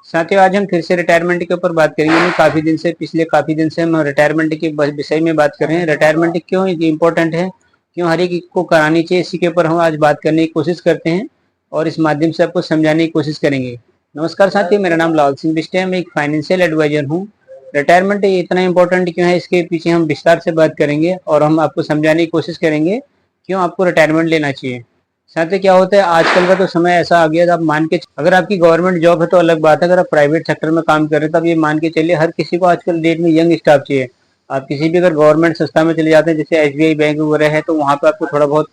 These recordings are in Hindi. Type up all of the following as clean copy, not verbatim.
साथियों, आज हम फिर से रिटायरमेंट के ऊपर बात करेंगे। पिछले काफी दिन से हम रिटायरमेंट के विषय में बात कर रहे हैं। रिटायरमेंट क्यों इम्पोर्टेंट है, क्यों हर एक को करानी चाहिए, इसी के ऊपर हम आज बात करने की कोशिश करते हैं और इस माध्यम से आपको समझाने की कोशिश करेंगे। नमस्कार साथियों, मेरा नाम लाल सिंह बिष्ट है। मैं एक फाइनेंशियल एडवाइजर हूँ। रिटायरमेंट इतना इम्पोर्टेंट क्यों है, इसके पीछे हम विस्तार से बात करेंगे और हम आपको समझाने की कोशिश करेंगे क्यों आपको रिटायरमेंट लेना चाहिए। साथियों, क्या होता है, आजकल का तो समय ऐसा आ गया, आप मान के अगर आपकी गवर्नमेंट जॉब है तो अलग बात है, अगर आप प्राइवेट सेक्टर में काम कर रहे हैं तब ये मान के चलिए हर किसी को आजकल डेट में यंग स्टाफ चाहिए। आप किसी भी अगर गवर्नमेंट संस्था में चले जाते हैं, जैसे एसबीआई बैंक वगैरह है, तो वहाँ पे आपको थोड़ा बहुत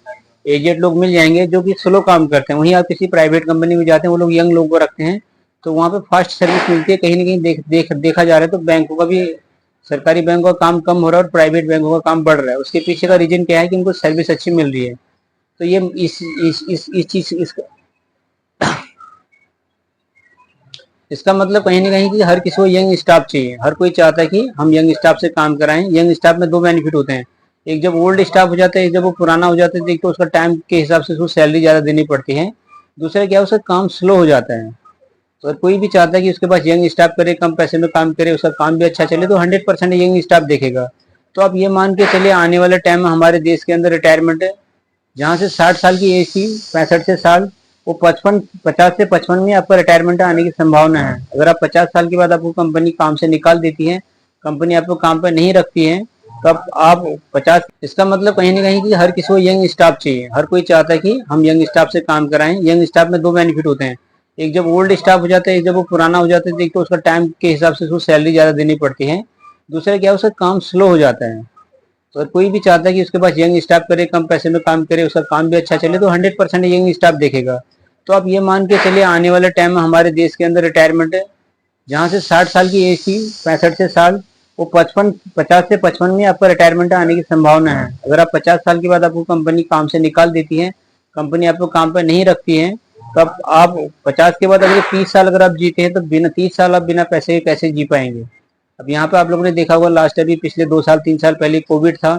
एजेड लोग मिल जाएंगे जो कि स्लो काम करते हैं। वहीं आप किसी प्राइवेट कंपनी में जाते हैं, वो लोग यंग लोगों को रखते हैं, तो वहाँ पे फास्ट सर्विस मिलती है। कहीं ना कहीं देखा जा रहा है तो बैंकों का भी, सरकारी बैंकों का काम कम हो रहा है और प्राइवेट बैंकों का काम बढ़ रहा है। उसके पीछे का रीजन क्या है कि उनको सर्विस अच्छी मिल रही है। तो ये इस चीज इसका मतलब कहीं ना कहीं कि हर किसी को यंग स्टाफ चाहिए। हर कोई चाहता है कि हम यंग स्टाफ से काम कराएं। यंग स्टाफ में दो बेनिफिट होते हैं, एक जब ओल्ड स्टाफ हो जाता है, एक जब वो पुराना हो जाता है, तो एक तो उसका टाइम के हिसाब से उसको सैलरी ज्यादा देनी पड़ती है, दूसरा क्या है उसका काम स्लो हो जाता है। तो अगर कोई भी चाहता है कि उसके पास यंग स्टाफ करे, कम पैसे में काम करे, उसका काम भी अच्छा चले, तो 100% यंग स्टाफ देखेगा। तो आप ये मान के चलिए आने वाले टाइम में हमारे देश के अंदर रिटायरमेंट जहाँ से 60 साल की एज थी, 65 से साल, वो 50 से 55 में आपका रिटायरमेंट आने की संभावना है। अगर आप 50 साल के बाद आपको कंपनी काम से निकाल देती है, कंपनी आपको काम पर नहीं रखती है, तब आप 50, इसका मतलब कहीं ना कहीं कि हर किसी को यंग स्टाफ चाहिए। हर कोई चाहता है कि हम यंग स्टाफ से काम कराएं। यंग स्टाफ में दो बेनिफिट होते हैं, एक जब ओल्ड स्टाफ हो जाता है, एक जब वो पुराना हो जाता है, तो एक तो उसका टाइम के हिसाब से उसको सैलरी ज्यादा देनी पड़ती है, दूसरा क्या है उसका काम स्लो हो जाता है। तो अगर कोई भी चाहता है कि उसके पास यंग स्टाफ करे, कम पैसे में काम करे, उसका काम भी अच्छा चले, तो 100% यंग स्टाफ देखेगा। तो आप ये मान के चलिए आने वाले टाइम में हमारे देश के अंदर रिटायरमेंट जहाँ से 60 साल की एज थी, 65 से साल, वो 50 से 55 में आपका रिटायरमेंट आने की संभावना है। अगर आप 50 साल के बाद आपको कंपनी काम से निकाल देती है, कंपनी आपको काम पर नहीं रखती है, तब आप 50 के बाद अगर 30 साल अगर आप जीते हैं, तो बिना 30 साल आप बिना पैसे के कैसे जी पाएंगे। अब यहाँ पे आप लोगों ने देखा होगा, लास्ट अभी पिछले 2 साल 3 साल पहले कोविड था।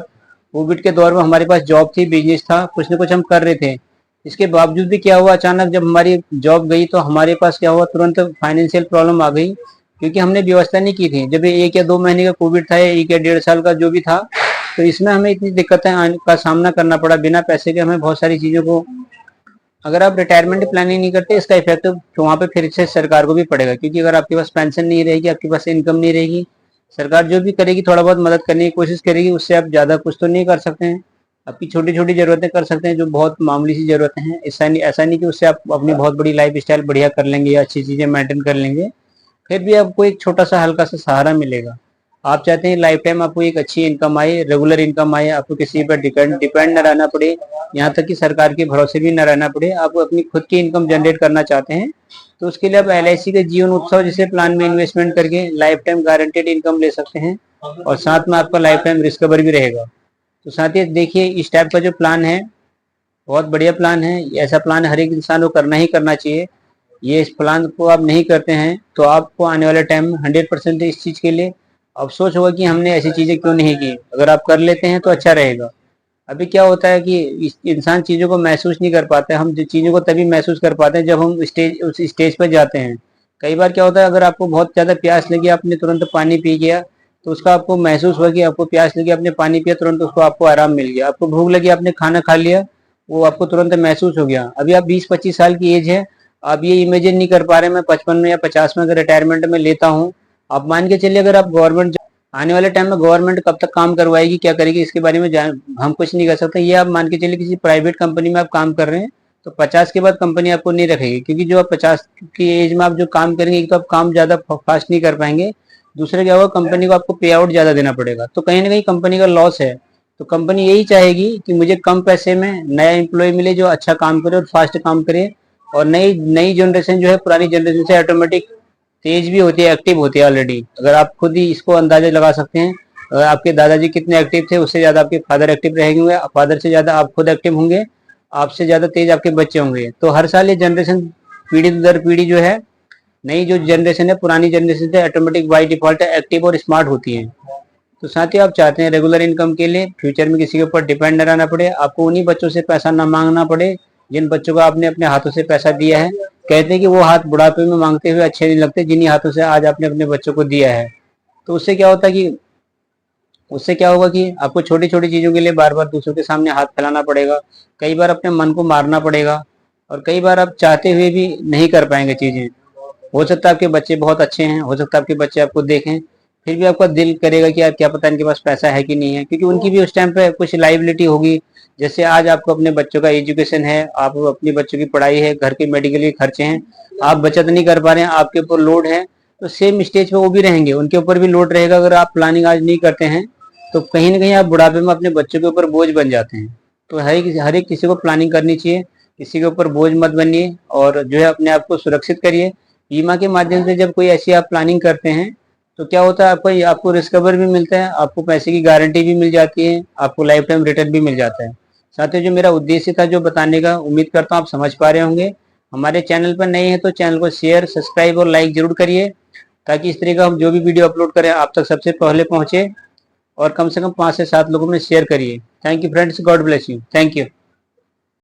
कोविड के दौर में हमारे पास जॉब थी, बिजनेस था, कुछ ना कुछ हम कर रहे थे। इसके बावजूद भी क्या हुआ, अचानक जब हमारी जॉब गई तो हमारे पास क्या हुआ, तुरंत फाइनेंशियल प्रॉब्लम आ गई, क्योंकि हमने व्यवस्था नहीं की थी। जब ये 1 या 2 महीने का कोविड था, या 1 या 1.5 साल का जो भी था, तो इसमें हमें इतनी दिक्कतें का सामना करना पड़ा। बिना पैसे के हमें बहुत सारी चीजों को, अगर आप रिटायरमेंट प्लानिंग नहीं करते, इसका इफेक्ट तो वहाँ पे फिर से सरकार को भी पड़ेगा, क्योंकि अगर आपके पास पेंशन नहीं रहेगी, आपके पास इनकम नहीं रहेगी, सरकार जो भी करेगी थोड़ा बहुत मदद करने की कोशिश करेगी, उससे आप ज्यादा कुछ तो नहीं कर सकते हैं। आपकी छोटी छोटी जरूरतें कर सकते हैं, जो बहुत मामूली सी जरूरतें हैं। ऐसा नहीं कि उससे आप अपनी बहुत बड़ी लाइफ स्टाइल बढ़िया कर लेंगे या अच्छी चीजें मेंटेन कर लेंगे, फिर भी आपको एक छोटा सा हल्का सा सहारा मिलेगा। आप चाहते हैं लाइफ टाइम आपको एक अच्छी इनकम आए, रेगुलर इनकम आए, आपको किसी पर डिपेंड न रहना पड़े, यहाँ तक कि सरकार के भरोसे भी न रहना पड़े, आप अपनी खुद की इनकम जनरेट करना चाहते हैं, तो उसके लिए आप LIC के जीवन उत्सव जैसे प्लान में इन्वेस्टमेंट करके लाइफ टाइम गारंटेड इनकम ले सकते हैं, और साथ में आपका लाइफ टाइम रिस्क कवर भी रहेगा। तो साथ ही देखिए, इस टाइप का जो प्लान है बहुत बढ़िया प्लान है। ऐसा प्लान हर एक इंसान को करना ही करना चाहिए। ये इस प्लान को आप नहीं करते हैं तो आपको आने वाले टाइम में 100% इस चीज के लिए अफसोस होगा कि हमने ऐसी चीजें क्यों नहीं की। अगर आप कर लेते हैं तो अच्छा रहेगा। अभी क्या होता है कि इंसान चीजों को महसूस नहीं कर पाता है। हम चीजों को तभी महसूस कर पाते हैं जब हम उस स्टेज पर जाते हैं। कई बार क्या होता है, अगर आपको बहुत ज्यादा प्यास लगी, आपने तुरंत पानी पी गया, तो उसका आपको महसूस हुआ कि आपको प्यास लगी, आपने पानी पिया, तुरंत उसको आपको आराम मिल गया। आपको भूख लगी, आपने खाना खा लिया, वो आपको तुरंत महसूस हो गया। अभी आप 20-25 साल की एज है, आप ये इमेजिन नहीं कर पा रहे मैं 55 में या 50 में अगर रिटायरमेंट में लेता हूँ। आप मान के चलिए, अगर आप गवर्नमेंट आने वाले टाइम में गवर्नमेंट कब तक काम करवाएगी, क्या करेगी, इसके बारे में हम कुछ नहीं कर सकते। ये आप मान के चलिए किसी प्राइवेट कंपनी में आप काम कर रहे हैं, तो 50 के बाद कंपनी आपको नहीं रखेगी, क्योंकि जो आप 50 की एज में आप जो काम करेंगे, एक तो आप काम ज्यादा फास्ट नहीं कर पाएंगे, दूसरा क्या होगा, कंपनी को आपको पे आउट ज्यादा देना पड़ेगा, तो कहीं ना कहीं कंपनी का लॉस है। तो कंपनी यही चाहेगी कि मुझे कम पैसे में नया एम्प्लॉय मिले जो अच्छा काम करे और फास्ट काम करे। और नई नई जनरेशन जो है पुरानी जनरेशन से ऑटोमेटिक तेज भी होती है, एक्टिव होती है ऑलरेडी। अगर आप खुद ही इसको अंदाजा लगा सकते हैं, अगर आपके दादाजी कितने एक्टिव थे, उससे ज्यादा आपके फादर एक्टिव रहेंगे, फादर से ज्यादा आप खुद एक्टिव होंगे, आपसे ज्यादा तेज आपके बच्चे होंगे। तो हर साल ये जनरेशन पीढ़ी दर पीढ़ी जो है, नई जो जनरेशन है पुरानी जनरेशन से ऑटोमेटिक बाई डिफॉल्ट एक्टिव और स्मार्ट होती है। तो साथ ही आप चाहते हैं रेगुलर इनकम के लिए फ्यूचर में किसी के ऊपर डिपेंड न रहना पड़े, आपको उन्हीं बच्चों से पैसा ना मांगना पड़े जिन बच्चों को आपने अपने हाथों से पैसा दिया है, कहते हैं कि वो हाथ बुढ़ापे में मांगते हुए अच्छे नहीं लगते जिन्हीं हाथों से आज आपने अपने बच्चों को दिया है। तो उससे क्या होगा कि आपको छोटी छोटी चीजों के लिए बार बार दूसरों के सामने हाथ फैलाना पड़ेगा, कई बार अपने मन को मारना पड़ेगा, और कई बार आप चाहते हुए भी नहीं कर पाएंगे चीजें। हो सकता है आपके बच्चे बहुत अच्छे हैं, हो सकता है आपके बच्चे आपको देखें, फिर भी आपका दिल करेगा कि यार क्या पता इनके पास पैसा है कि नहीं है, क्योंकि उनकी भी उस टाइम पे कुछ लाइबिलिटी होगी। जैसे आज आपको अपने बच्चों का एजुकेशन है, आप अपने बच्चों की पढ़ाई है, घर के मेडिकल के खर्चे हैं, आप बचत नहीं कर पा रहे हैं, आपके ऊपर लोड है, तो सेम स्टेज पे वो भी रहेंगे, उनके ऊपर भी लोड रहेगा। अगर आप प्लानिंग आज नहीं करते हैं तो कहीं ना कहीं आप बुढ़ापे में अपने बच्चों के ऊपर बोझ बन जाते हैं। तो हर एक किसी को प्लानिंग करनी चाहिए, किसी के ऊपर बोझ मत बनिए, और जो है अपने आप को सुरक्षित करिए। बीमा के माध्यम से जब कोई ऐसी आप प्लानिंग करते हैं तो क्या होता है, आपको रिस्क कवर भी मिलता है, आपको पैसे की गारंटी भी मिल जाती है, आपको लाइफ टाइम रिटर्न भी मिल जाता है। साथियों, जो मेरा उद्देश्य था जो बताने का, उम्मीद करता हूँ आप समझ पा रहे होंगे। हमारे चैनल पर नए हैं तो चैनल को शेयर, सब्सक्राइब और लाइक जरूर करिए, ताकि इस तरह का हम जो भी वीडियो अपलोड करें आप तक सबसे पहले पहुंचे, और कम से कम 5 से 7 लोगों में शेयर करिए। Thank you friends, God bless you, thank you.